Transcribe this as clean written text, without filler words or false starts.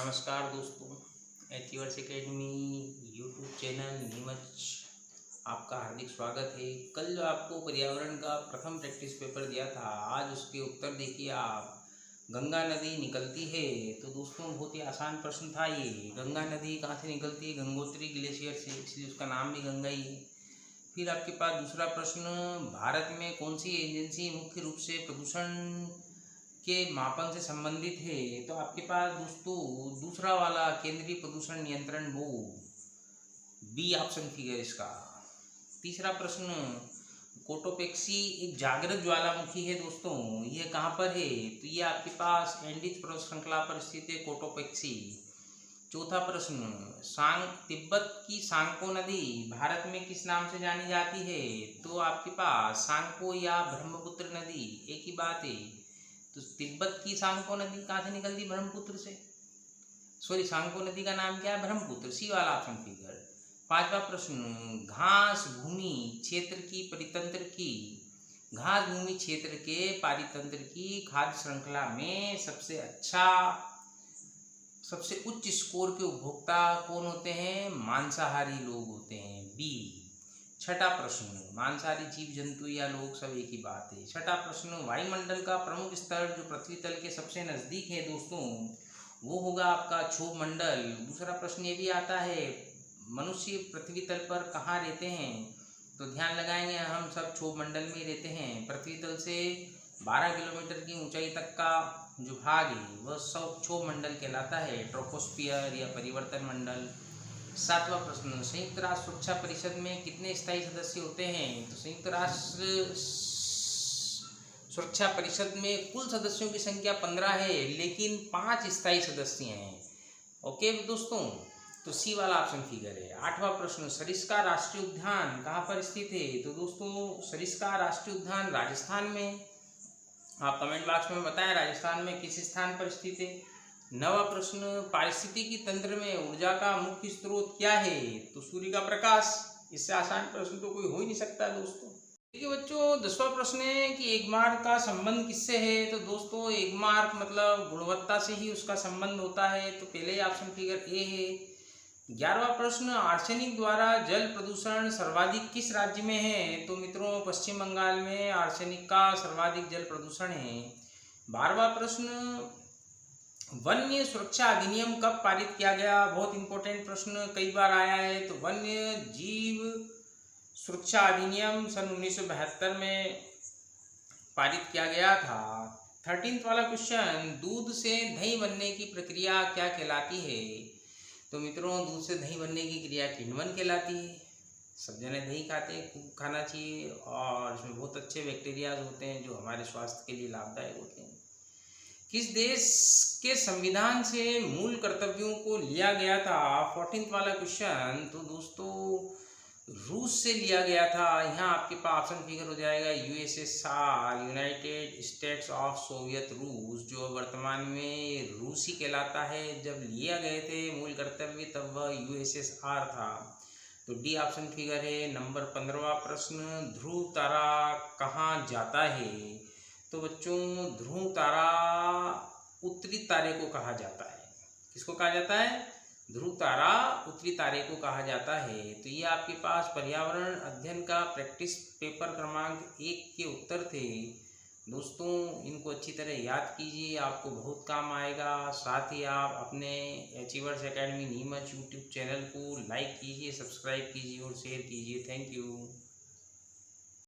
नमस्कार दोस्तों, achievers academy YouTube channel Neemuch आपका हार्दिक स्वागत है। कल जो आपको पर्यावरण का प्रथम प्रैक्टिस पेपर दिया था, आज उसके उत्तर देखिए आप। गंगा नदी निकलती है, तो दोस्तों बहुत ही आसान प्रश्न था ये। गंगा नदी कहाँ से निकलती है? गंगोत्री ग्लेशियर से, इसलिए उसका नाम भी गंगा ही है। फिर आपके पास दूसरा प्रश्न, भारत में कौन सी एजेंसी मुख्य रूप से प्रदूषण के मापन से संबंधित है? तो आपके पास दोस्तों दूसरा वाला केंद्रीय प्रदूषण नियंत्रण बोर्ड, बी ऑप्शन फिगर इसका। तीसरा प्रश्न, कोटोपेक्सी एक जागृत ज्वालामुखी है दोस्तों, ये कहाँ पर है? तो ये आपके पास एंडीज पर्वत श्रृंखला पर स्थित है कोटोपेक्सी। चौथा प्रश्न, तिब्बत की सांगपो नदी भारत में किस नाम से जानी जाती है? तो आपके पास सांगपो या ब्रह्मपुत्र नदी एक ही बात है। तो तिब्बत की सांगपो नदी कहाँ से निकलती? ब्रह्मपुत्र से। सांगपो नदी का नाम क्या है? ब्रह्मपुत्र, सी वाला ऑप्शन फिगर। पांचवा प्रश्न, घास भूमि क्षेत्र की परितंत्र की घास भूमि क्षेत्र के पारितंत्र की खाद्य श्रृंखला में सबसे उच्च स्कोर के उपभोक्ता कौन होते हैं? मांसाहारी लोग होते हैं, बी। छठा प्रश्न, मांसाहारी जीव जंतु या लोग सब एक ही बात है। छठा प्रश्न, वायुमंडल का प्रमुख स्तर जो पृथ्वी तल के सबसे नजदीक है दोस्तों, वो होगा आपका क्षोभ मंडल। दूसरा प्रश्न ये भी आता है, मनुष्य पृथ्वी तल पर कहाँ रहते हैं? तो ध्यान लगाएंगे, हम सब क्षोभ मंडल में रहते हैं। पृथ्वी तल से 12 किलोमीटर की ऊंचाई तक का जो भाग है वह सब क्षोभ मंडल कहलाता है, ट्रोपोस्फियर या परिवर्तन मंडल। सातवां प्रश्न, संयुक्त राष्ट्र सुरक्षा परिषद में कितने स्थायी सदस्य होते हैं? तो संयुक्त राष्ट्र सुरक्षा परिषद में कुल सदस्यों की संख्या 15 है, लेकिन 5 स्थायी सदस्य हैं। ओके दोस्तों, तो सी वाला ऑप्शन फिगर है। आठवां प्रश्न, सरिस्का राष्ट्रीय उद्यान कहाँ पर स्थित है? तो दोस्तों सरिस्का राष्ट्रीय उद्यान राजस्थान में। आप कमेंट बॉक्स में बताएं राजस्थान में किस स्थान पर स्थित है। नवा प्रश्न, पारिस्थितिकी तंत्र में ऊर्जा का मुख्य स्रोत क्या है? तो सूर्य का प्रकाश। इससे आसान प्रश्न तो कोई हो ही नहीं सकता दोस्तों। देखिए बच्चों, 10वां प्रश्न है कि एक मार्क का संबंध किससे है? तो दोस्तों एक मार्क मतलब गुणवत्ता से ही उसका संबंध होता है, तो पहले ही ऑप्शन फिगर ए है। 11वां प्रश्न, आर्सेनिक द्वारा जल प्रदूषण सर्वाधिक किस राज्य में है? तो मित्रों पश्चिम बंगाल में आर्सेनिक का सर्वाधिक जल प्रदूषण है। 12वां प्रश्न, वन्य सुरक्षा अधिनियम कब पारित किया गया? बहुत इंपॉर्टेंट प्रश्न, कई बार आया है। तो वन्य जीव सुरक्षा अधिनियम सन 1972 में पारित किया गया था। 13th वाला क्वेश्चन, दूध से दही बनने की प्रक्रिया क्या कहलाती है? तो मित्रों दूध से दही बनने की क्रिया किण्वन कहलाती है। सब जने दही खाते हैं, खूब खाना चाहिए, और इसमें बहुत अच्छे बैक्टीरियाज होते हैं जो हमारे स्वास्थ्य के लिए लाभदायक होते हैं। किस देश के संविधान से मूल कर्तव्यों को लिया गया था? 14th वाला क्वेश्चन, तो दोस्तों रूस से लिया गया था। यहाँ आपके पास ऑप्शन फिगर हो जाएगा USSR, United states of Soviet रूस, जो वर्तमान में रूस ही कहलाता है। जब लिया गए थे मूल कर्तव्य तब वह यूएसएसआर था। तो डी ऑप्शन फिगर है। नंबर 15वां प्रश्न, ध्रुव तारा कहाँ जाता है? तो बच्चों ध्रुव तारा उत्तरी तारे को कहा जाता है। किसको कहा जाता है? ध्रुव तारा उत्तरी तारे को कहा जाता है। तो ये आपके पास पर्यावरण अध्ययन का प्रैक्टिस पेपर क्रमांक 1 के उत्तर थे दोस्तों। इनको अच्छी तरह याद कीजिए, आपको बहुत काम आएगा। साथ ही आप अपने achievers academy Neemuch YouTube channel को लाइक कीजिए, सब्सक्राइब कीजिए और शेयर कीजिए। Thank you.